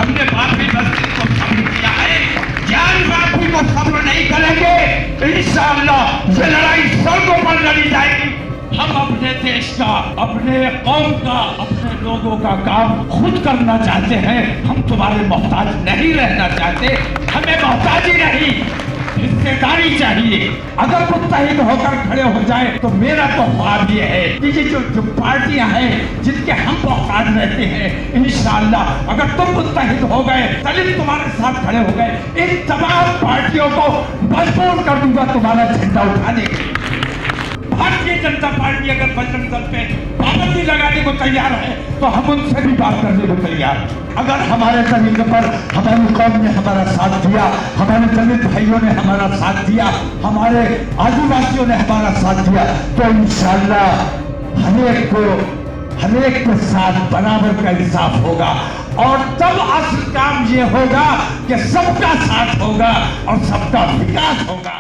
हमने बापी बस्ती को सब्र किया है, ज्ञान बापी को सब्र नहीं करेंगे, इंशाअल्लाह ये लड़ाई सड़कों पर लड़ी जाएगी। हम अपने देश का, अपने कौम का, अपने लोगों का काम खुद करना चाहते हैं। हम तुम्हारे मोहताज नहीं रहना चाहते, हमें मोहताजी नहीं, हिस्सेदारी चाहिए। अगर मुत्तहिद होकर खड़े हो जाए तो मेरा तो ख्वाब ये है कि ये जो पार्टियां हैं जिनके हम मोहताज रहते हैं, इंशाअल्लाह अगर तुम मुत्तहिद हो गए, दलित तुम्हारे साथ खड़े हो गए, इन तमाम पार्टियों को मजबूर कर दूंगा तुम्हारा झंडा उठाने के लिए। भारतीय जनता पार्टी अगर बजरंग दल पे पाबंदी लगाने को तैयार है तो हम उनसे भी बात करने को तैयार हैं। अगर हमारे तरीके पर हमारी कौम ने हमारा साथ दिया, हमारे दलित भाइयों ने हमारा साथ दिया, हमारे आदिवासियों ने हमारा साथ दिया, तो इंशाअल्लाह हर एक के साथ बराबर का इंसाफ होगा। और तब असल काम ये होगा कि सबका साथ होगा और सबका विकास होगा।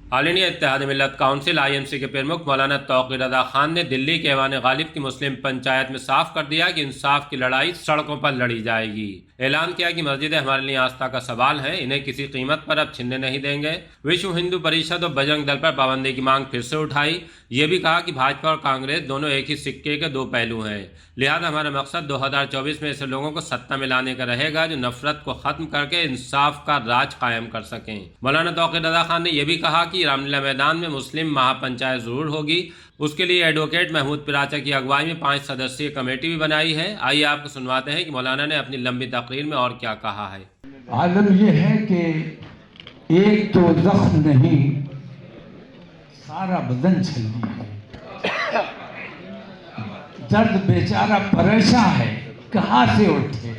ऑल इंडिया इत्तेहाद मिल्लत काउंसिल IMC के प्रमुख मौलाना तौक़ीर रज़ा खान ने दिल्ली के ऐवान गालिब की मुस्लिम पंचायत में साफ कर दिया कि इंसाफ की लड़ाई सड़कों पर लड़ी जाएगी। ऐलान किया कि मस्जिदें हमारे लिए आस्था का सवाल है, इन्हें किसी कीमत पर अब छीनने नहीं देंगे। विश्व हिंदू परिषद और बजरंग दल पर पाबंदी की मांग फिर से उठाई। ये भी कहा कि भाजपा और कांग्रेस दोनों एक ही सिक्के के दो पहलू हैं, लिहाजा हमारा मकसद 2024 में ऐसे लोगों को सत्ता में लाने का रहेगा जो नफरत को खत्म करके इंसाफ का राज कायम कर सकें। मौलाना तौक़ीर रज़ा खान ने यह भी कहा कि रामलीला मैदान में मुस्लिम महापंचायत जरूर होगी, उसके लिए एडवोकेट महमूद पिराचा की अगुवाई में 5 सदस्यीय कमेटी भी बनाई है। आइए आपको सुनवाते हैं कि मौलाना ने अपनी लंबी तकरीर में और क्या कहा है। आलम यह है कि एक तो जख्म नहीं, सारा बदन छलनी है। दर्द बेचारा परेशान है, कहाँ से उठे।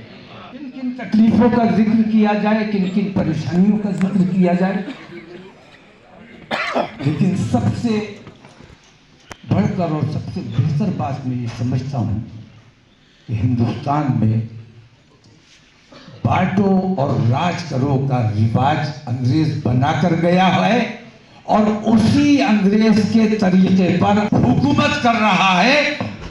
किन किन तकलीफों का जिक्र किया जाए, किन किन परेशानियों का जिक्र किया जाए, लेकिन सबसे बढ़कर और सबसे बेहतर बात मैं ये समझता हूँ कि हिंदुस्तान में बांटो और राज करो का रिवाज अंग्रेज बनाकर गया है और उसी अंग्रेज के तरीके पर हुकूमत कर रहा है।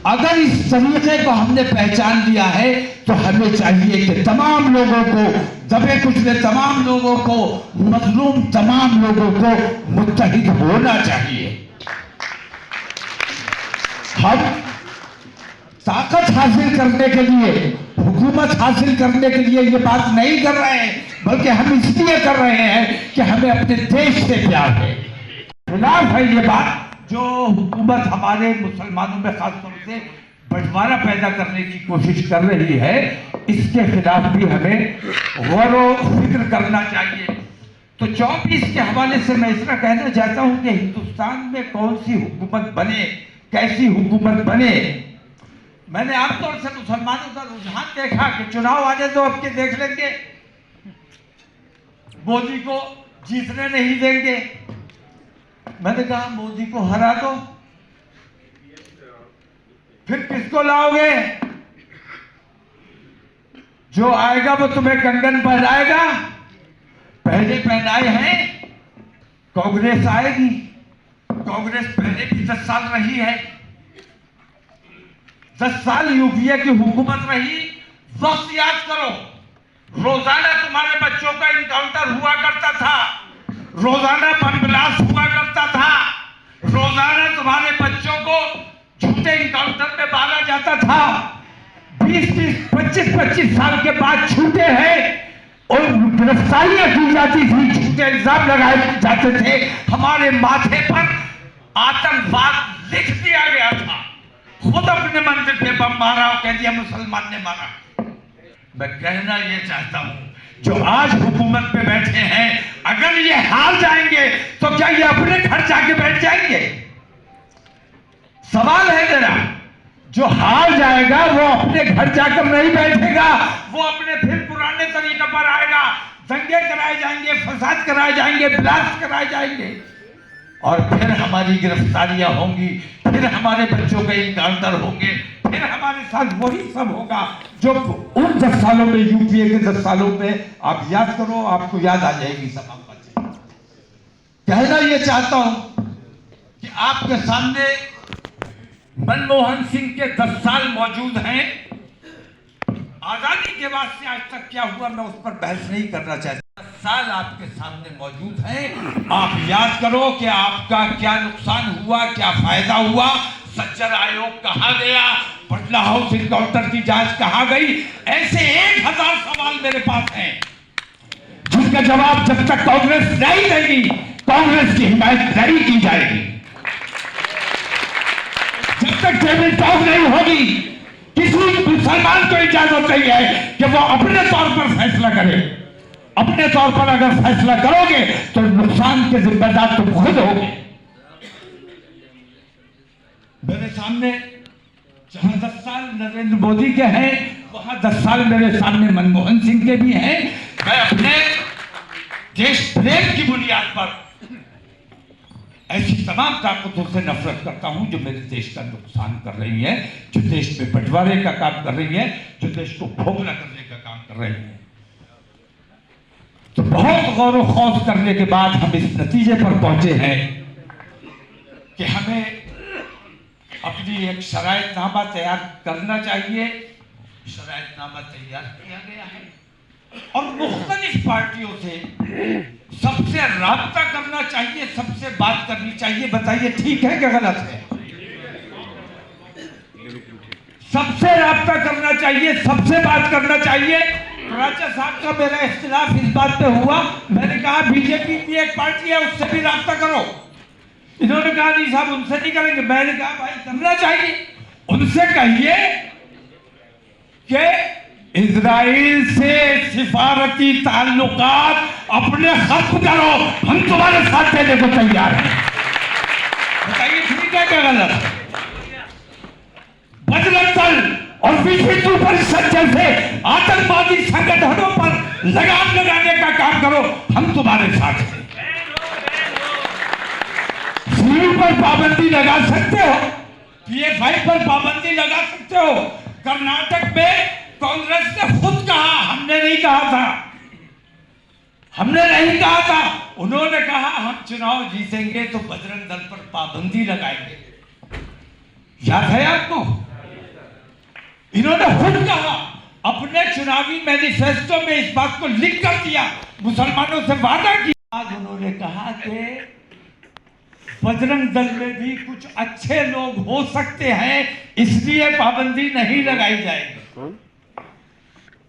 अगर इस तरीके को हमने पहचान लिया है तो हमें चाहिए कि तमाम लोगों को, दबे कुचले तमाम लोगों को, मजलूम तमाम लोगों को मुत्तहिद होना चाहिए। हम ताकत हासिल करने के लिए, हुकूमत हासिल करने के लिए ये बात नहीं कर रहे हैं, बल्कि हम इसलिए कर रहे हैं कि हमें अपने देश से प्यार है। खिलाफ है ये बात जो हुकूमत हमारे मुसलमानों में खासतौर से बंटवारा पैदा करने की कोशिश कर रही है, इसके खिलाफ भी हमें गौर व फिक्र करना चाहिए। तो 24 के हवाले से मैं इस तरह कहना चाहता हूं कि हिंदुस्तान में कौन सी हुकूमत बने, कैसी हुकूमत बने। मैंने आमतौर से मुसलमानों का रुझान देखा कि चुनाव आने दो, अब के देख लेंगे, मोदी को जीतने नहीं देंगे। मैंने कहा मोदी को हरा दो, फिर किसको लाओगे? जो आएगा वो तुम्हें कंगन पहनाएगा। पहले पहनाए हैं, कांग्रेस आएगी। कांग्रेस पहले भी 10 साल रही है, 10 साल यूपीए की हुकूमत रही। वक्त याद करो, रोजाना तुम्हारे बच्चों का इनकाउंटर हुआ करता था, रोजाना बम ब्लास्ट हुआ करता था, रोजाना तुम्हारे बच्चों को झूठे इनकाउंटर में मारा जाता था। 20-20, 25-25 साल के बाद छूटे हैं और गिरफ्तारियां की जाती थी, झूठे इल्जाम लगाए जाते थे। हमारे माथे पर आतंकवाद लिख दिया गया था। खुद अपने मंदिर पे बम मारा और कह दिया मुसलमान ने मारा। मैं कहना ये चाहता हूं, जो आज हुकूमत पे बैठे हैं, अगर ये हार जाएंगे तो क्या ये अपने घर जाके बैठ जाएंगे? सवाल है मेरा। जो हार जाएगा वो अपने घर जाकर नहीं बैठेगा, वो अपने फिर पुराने तरीके पर आएगा। दंगे कराए जाएंगे, फसाद कराए जाएंगे, ब्लास्ट कराए जाएंगे और फिर हमारी गिरफ्तारियां होंगी, फिर हमारे बच्चों के इनकाउंटर होंगे, फिर हमारे साथ वही सब होगा जो उन 10 सालों में, यूपीए के 10 सालों में आप याद करो, आपको याद आ जाएगी सब बातें। कहना ये चाहता हूं कि आपके सामने मनमोहन सिंह के 10 साल मौजूद हैं। आजादी के बाद से आज तक क्या हुआ मैं उस पर बहस नहीं करना चाहता। 10 साल आपके सामने मौजूद हैं। आप याद करो कि आपका क्या नुकसान हुआ, क्या फायदा हुआ। सज्जर आयोग कहाँ गया, पटना हाउस इनकाउंटर की जांच कहाँ गई। ऐसे 1000 सवाल मेरे पास हैं जिनका जवाब जब तक कांग्रेस नहीं देगी, कांग्रेस की हिमायत नहीं की जाएगी। जब तक टेबल टॉक नहीं होगी, किसी मुसलमान को इजाजत नहीं है कि वो अपने तौर पर फैसला करे। अपने तौर पर अगर फैसला करोगे तो नुकसान के जिम्मेदार तुम खुद होगे। मेरे सामने जहां 10 साल नरेंद्र मोदी के हैं, वहां 10 साल मेरे सामने मनमोहन सिंह के भी हैं। मैं अपने देश प्रेम की बुनियाद पर ऐसी तमाम ताकतों से नफरत करता हूं जो मेरे देश का नुकसान कर रही है, जो देश में बंटवारे का काम कर रही है, जो देश को खोखला करने का काम कर रही है। तो बहुत गौर व खौफ करने के बाद हम इस नतीजे पर पहुंचे हैं कि हमें अपनी एक शरायतनामा तैयार करना चाहिए। शरायतनामा तैयार किया गया है और मुख्तलिफ पार्टियों से सबसे राब्ता करना चाहिए, सबसे बात करनी चाहिए। बताइए ठीक है कि गलत है? सबसे राब्ता करना चाहिए, सबसे बात करना चाहिए। राजा साहब का मेरा इख्तिलाफ इस बात पे हुआ, मैंने कहा बीजेपी की एक पार्टी है उससे भी राब्ता करो। इन्होंने कहा नहीं साहब उनसे नहीं करेंगे। मैंने कहा भाई करना चाहिए, उनसे कहिए कि इजराइल से सिफारती ताल्लुकात अपने खत्म करो, हम तुम्हारे साथ देने को तैयार हैं। बताइए ठीक है क्या गलत? बजरंग दल और विश्व हिंदू परिषद जैसे आतंकवादी संगठनों पर लगाम लगाने का काम करो, हम तुम्हारे साथ हैं। सील पर पाबंदी लगा सकते हो, PFI पर पाबंदी लगा सकते हो। कर्नाटक में कांग्रेस ने खुद कहा, हमने नहीं कहा था, हमने नहीं कहा था। उन्होंने कहा हम चुनाव जीतेंगे तो बजरंग दल पर पाबंदी लगाएंगे। याद है आपको? इन्होंने खुद कहा, अपने चुनावी मैनिफेस्टो में इस बात को लिख कर दिया, मुसलमानों से वादा किया। आज उन्होंने कहा कि बजरंग दल में भी कुछ अच्छे लोग हो सकते हैं, इसलिए पाबंदी नहीं लगाई जाएगी।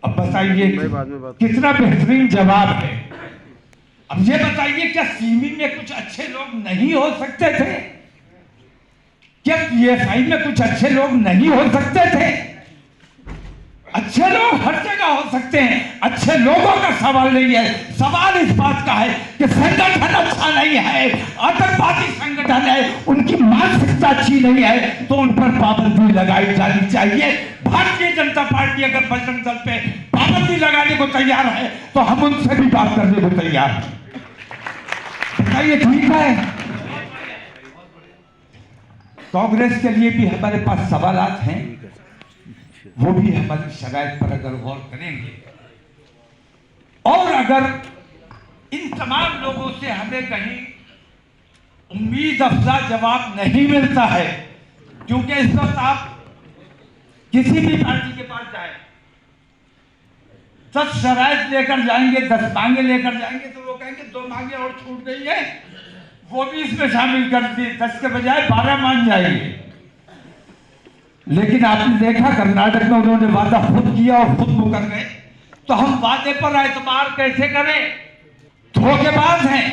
अब बताइए कितना बेहतरीन जवाब है। अब ये बताइए क्या सीमी में कुछ अच्छे लोग नहीं हो सकते थे? क्या PFI में कुछ अच्छे लोग नहीं हो सकते थे? अच्छे लोग हर जगह हो सकते हैं, अच्छे लोगों का सवाल नहीं है। सवाल इस बात का है कि संगठन अच्छा नहीं है, आतंकवादी संगठन है, उनकी मानसिकता अच्छी नहीं है, तो उन पर पाबंदी लगाई जानी चाहिए। भारतीय जनता पार्टी अगर बजरंग दल पे पाबंदी लगाने को तैयार है तो हम उनसे भी बात करने को तैयार हैं। बताइए ठीक है? कांग्रेस के लिए भी हमारे पास सवालात हैं, वो भी हमारी शरायत पर अगर गौर करेंगे और अगर इन तमाम लोगों से हमें कहीं उम्मीद अफजा जवाब नहीं मिलता है, क्योंकि इस वक्त आप किसी भी पार्टी के पास जाए 10 शरायत लेकर जाएंगे, 10 मांगे लेकर जाएंगे तो वो कहेंगे 2 मांगे और छूट गई है, वो भी इसमें शामिल कर दी, 10 के बजाय 12 मान जाएंगे। लेकिन आपने देखा कर्नाटक में उन्होंने वादा खुद किया और खुद मुकर गए, तो हम वादे पर एतबार कैसे करें? धोखेबाज हैं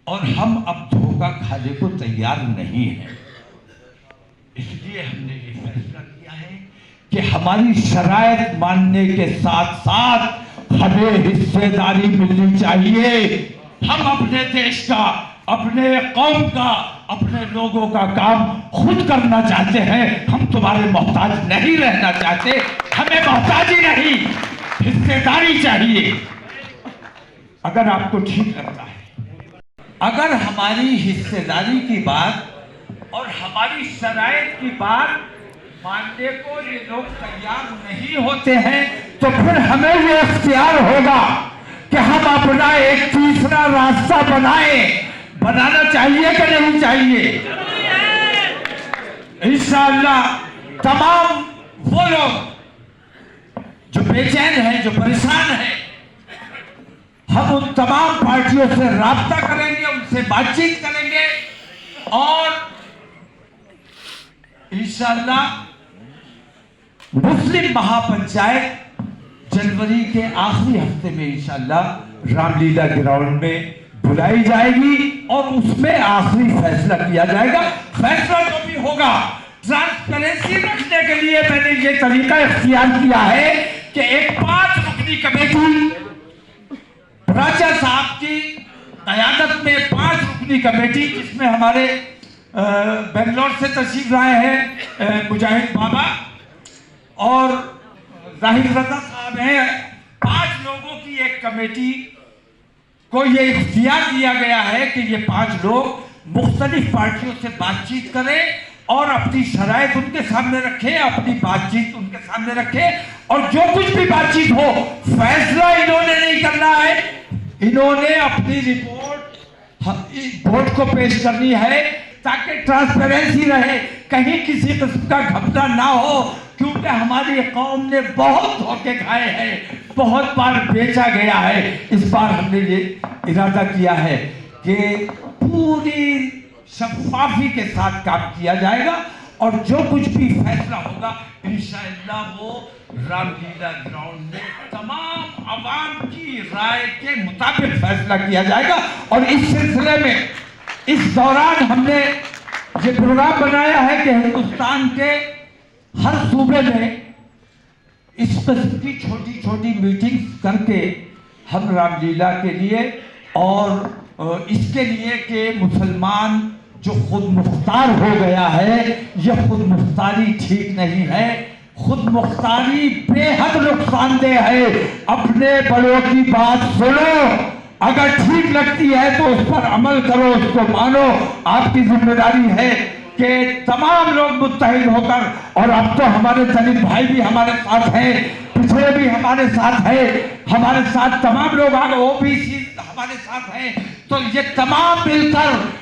और हम अब धोखा खाने को तैयार नहीं हैं। इसलिए हमने ये फैसला किया है कि हमारी शरायत मानने के साथ साथ हमें हिस्सेदारी मिलनी चाहिए। हम अपने देश का, अपने कौम का, अपने लोगों का काम खुद करना चाहते हैं। हम तुम्हारे मोहताज नहीं रहना चाहते, हमें मोहताजी नहीं, हिस्सेदारी चाहिए। अगर आपको ठीक लगता है, अगर हमारी हिस्सेदारी की बात और हमारी शरायत की बात मानने को ये लोग तैयार नहीं होते हैं, तो फिर हमें ये इख्तियार होगा कि हम अपना एक तीसरा रास्ता बनाना चाहिए कि नहीं चाहिए? इंशाअल्लाह तमाम वो लोग जो बेचैन हैं, जो परेशान हैं, हम उन तमाम पार्टियों से राब्ता करेंगे, उनसे बातचीत करेंगे और इंशाअल्लाह मुस्लिम महापंचायत जनवरी के आखिरी हफ्ते में इंशाअल्लाह रामलीला ग्राउंड में बुलाई जाएगी और उसमें आखिरी फैसला किया जाएगा। फैसला जो भी होगा, ट्रांसपेरेंसी रखने के लिए मैंने ये तरीका इख्तियार किया है कि एक 5 रुकनी कमेटी राजा साहब की क़यादत में 5 रुकनी कमेटी, जिसमें हमारे बेंगलोर से तशरीफ लाए हैं मुजाहिद बाबा और जाहिर रजा साहब हैं, 5 लोगों की एक कमेटी को ये इख्तियार दिया गया है कि ये 5 लोग मुख्तलिफ पार्टियों से बातचीत करें और अपनी शराइत उनके सामने रखें, अपनी बातचीत उनके सामने रखें और जो कुछ भी बातचीत हो, फैसला इन्होंने नहीं करना है, इन्होंने अपनी रिपोर्ट बोर्ड को पेश करनी है ताकि ट्रांसपेरेंसी रहे, कहीं किसी किस्म का घपला ना हो, क्योंकि हमारी कौम ने बहुत धोखे खाए हैं, बहुत बार बेचा गया है। इस बार हमने ये इरादा किया है कि पूरी शफ़ाफ़ी के साथ काम किया जाएगा और जो कुछ भी फैसला होगा इंशाअल्लाह वो रामलीला ग्राउंड में तमाम अवाम की राय के मुताबिक फैसला किया जाएगा। और इस सिलसिले में इस दौरान हमने ये प्रोग्राम बनाया है कि हिंदुस्तान के हर सूबे में इस किस्म की छोटी छोटी मीटिंग्स करके हम रामलीला के लिए और इसके लिए कि मुसलमान जो खुद मुख्तार हो गया है, यह खुद मुख्तारी ठीक नहीं है, खुद मुख्तारी बेहद नुकसानदेह है। अपने बड़ों की बात सुनो, अगर ठीक लगती है तो उस पर अमल करो, उसको मानो। आपकी जिम्मेदारी है कि तमाम लोग मुत्तहिद होकर, और अब तो हमारे दलित भाई भी हमारे साथ हैं, पिछड़े भी हमारे साथ हैं, हमारे साथ तमाम लोग आ गए, ओबीसी हमारे साथ हैं, तो ये तमाम मिलकर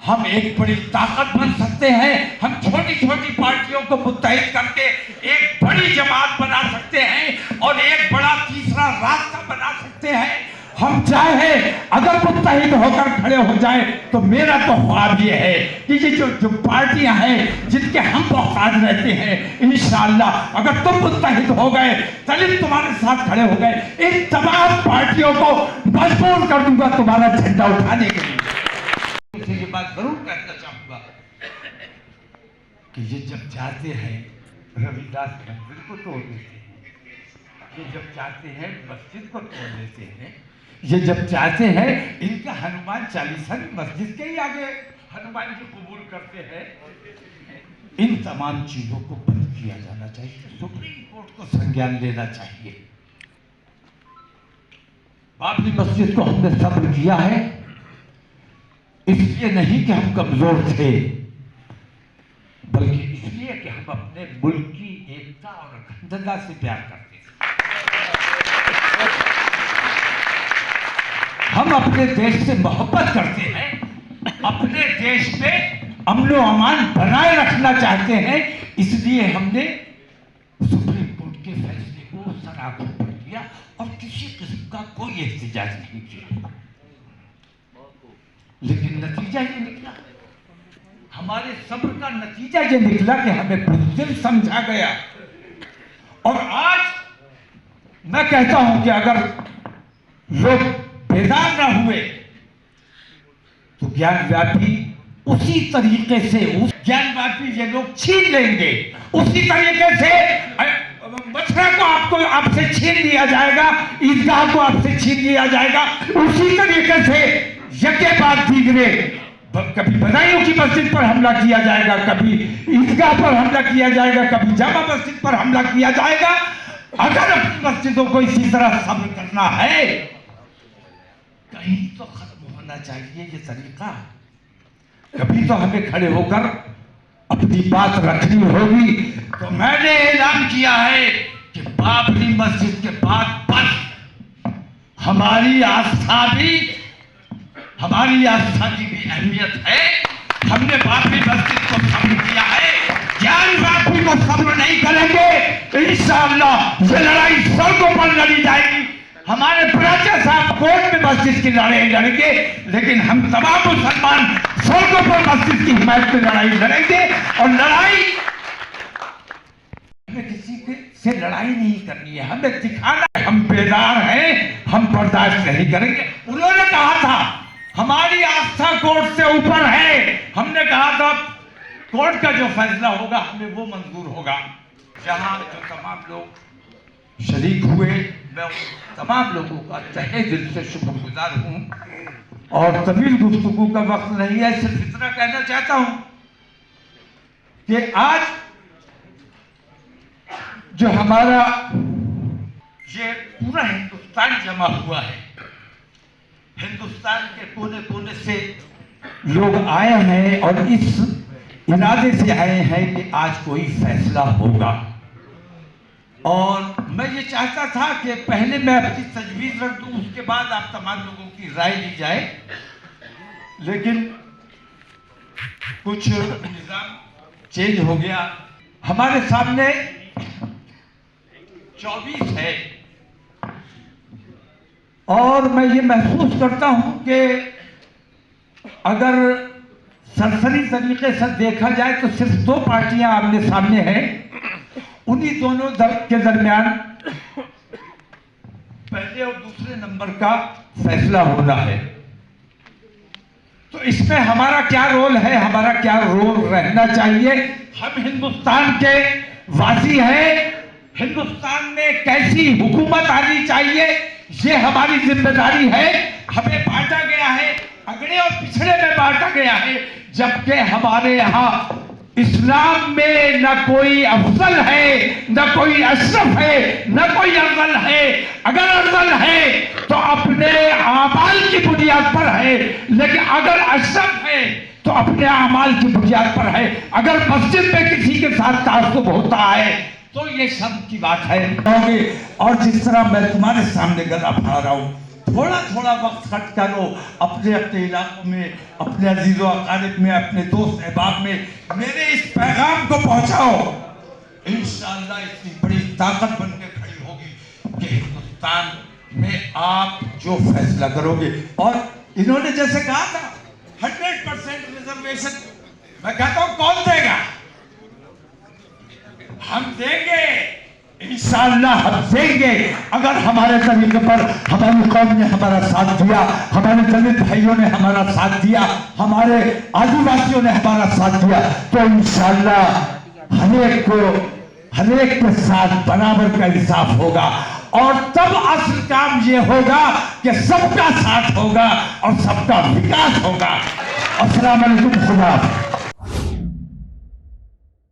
हम एक बड़ी ताकत बन सकते हैं। हम छोटी छोटी पार्टियों को मुत्तहिद करके एक बड़ी जमात बना सकते हैं और एक बड़ा तीसरा रास्ता बना सकते हैं। हम चाहे अगर मुत्तहिद होकर खड़े हो जाए तो मेरा तो ख्वाब ये है कि ये जो पार्टियां हैं जिनके हम औकात रहते हैं, इंशाअल्लाह अगर तुम मुत्तहिद हो गए, दलित तुम्हारे साथ खड़े हो गए, इन तमाम पार्टियों को मजबूर कर दूंगा तुम्हारा झंडा उठाने के लिए। ये बात जरूर कहना चाहूंगा कि ये जब चाहते हैं रविदास मंदिर को तोड़ देते हैं, ये जब चाहते हैं मस्जिद को तोड़ देते हैं, ये जब चाहते हैं इनका हनुमान चालीसा भी मस्जिद के ही आगे हनुमान जी कबूल करते हैं। इन तमाम चीजों को बंद किया जाना चाहिए, सुप्रीम कोर्ट को संज्ञान लेना चाहिए। बाबरी मस्जिद को हमने सब्र किया है इसलिए नहीं कि हम कमजोर थे, बल्कि इसलिए कि हम अपने मुल्क की एकता और अखंडता से प्यार करते थे। हम अपने देश से मोहब्बत करते हैं, अपने देश में अमन व अमान बनाए रखना चाहते हैं, इसलिए हमने सुप्रीम कोर्ट के फैसले को सर आंखों पर लिया और किसी किस्म का कोई एहतजाज नहीं किया। लेकिन नतीजा ये निकला, हमारे सब्र का नतीजा ये निकला कि हमें बुज़दिल समझा गया। और आज मैं कहता हूं कि अगर लोग बेदार न हुए तो ज्ञानव्यापी उसी तरीके से, उस ज्ञानव्यापी ये लोग छीन लेंगे, उसी तरीके से मछरा को आपसे छीन लिया जाएगा, ईदगाह को आपसे छीन लिया जाएगा, उसी तरीके से यके बाद दीगरे, कभी बदायूं की मस्जिद पर हमला किया जाएगा, कभी ईदगाह पर हमला किया जाएगा, कभी जामा मस्जिद पर हमला किया जाएगा। अगर अपनी मस्जिदों को इसी तरह सब्र करना है, कहीं तो खत्म होना चाहिए ये तरीका। कभी तो हमें खड़े होकर अपनी बात रखनी होगी। तो मैंने ऐलान किया है कि बाबरी मस्जिद के बाद बस हमारी आस्था की भी अहमियत है। हमने बाबरी मस्जिद को सब्र किया है, जान बाकी को सब्र नहीं करेंगे इंशाअल्लाह ये लड़ाई सड़कों पर लड़ी जाएगी। हमारे प्राचा साहब कोर्ट में मस्जिद की लड़ाई लड़ेंगे, लेकिन हम तमाम मुसलमान सड़कों पर मस्जिद की हिमायत में लड़ाई लड़ेंगे। और लड़ाई हमें किसी से लड़ाई नहीं करनी है, हमें दिखाना है हम बेदार हैं, हम बर्दाश्त नहीं करेंगे। उन्होंने कहा था हमारी आस्था कोर्ट से ऊपर है, हमने कहा था कोर्ट का जो फैसला होगा हमें वो मंजूर होगा। जहां जो तमाम लोग शरीक हुए, मैं तमाम लोगों का तहे दिल से शुक्रगुजार हूं। और तवील गुफ्तगू का वक्त नहीं है, सिर्फ इतना कहना चाहता हूं कि आज जो हमारा ये पूरा हिंदुस्तान जमा हुआ है, हिंदुस्तान के कोने कोने से लोग आए हैं और इस इरादे से आए हैं कि आज कोई फैसला होगा। और मैं ये चाहता था कि पहले मैं अपनी तजवीज़ रख दूं, उसके बाद आप तमाम लोगों की राय ली जाए, लेकिन कुछ निज़ाम चेंज हो गया। हमारे सामने 24 है और मैं ये महसूस करता हूं कि अगर सरसरी तरीके से देखा जाए तो सिर्फ 2 पार्टियां आमने सामने हैं, उन्हीं दोनों के दरमियान पहले और दूसरे नंबर का फैसला होना है। तो इसमें हमारा क्या रोल है, हमारा क्या रोल रहना चाहिए? हम हिंदुस्तान के वासी हैं, हिंदुस्तान में कैसी हुकूमत आनी चाहिए ये हमारी जिम्मेदारी है। हमें बांटा गया है, अगड़े और पिछड़े में बांटा गया है, जबकि हमारे यहाँ इस्लाम में न कोई अफजल है, न कोई अशरफ है, न कोई अफजल है। अगर अफजल है तो अपने आमाल की बुनियाद पर है, लेकिन अगर अशरफ है तो अपने आमाल की बुनियाद पर है। अगर मस्जिद में किसी के साथ तासुब होता है तो ये शर्म की बात है। और जिस तरह मैं तुम्हारे सामने गला फाड़ रहा हूँ, थोड़ा थोड़ा वक्त खर्च करो अपने अपने इलाकों में, अपने अजीज़ों अकारिब में, अपने दोस्त अहबाब में मेरे इस पैगाम को पहुंचाओ। इंशाअल्लाह इतनी बड़ी ताकत बन के खड़ी होगी कि हिंदुस्तान में आप जो फैसला करोगे। और इन्होंने जैसे कहा था 100% रिजर्वेशन, मैं कहता हूं कौन देगा? हम देंगे, इंशाअल्लाह हम देंगे। अगर हमारे तरीके पर हमारी कौम ने हमारा साथ दिया, हमारे दलित भाइयों ने हमारा साथ दिया, हमारे आदिवासियों ने हमारा साथ दिया, तो इंशाअल्लाह हर एक के साथ बराबर का इंसाफ होगा। और तब असल काम ये होगा कि सबका साथ होगा और सबका विकास होगा। अस्सलाम वालेकुम, खुदा।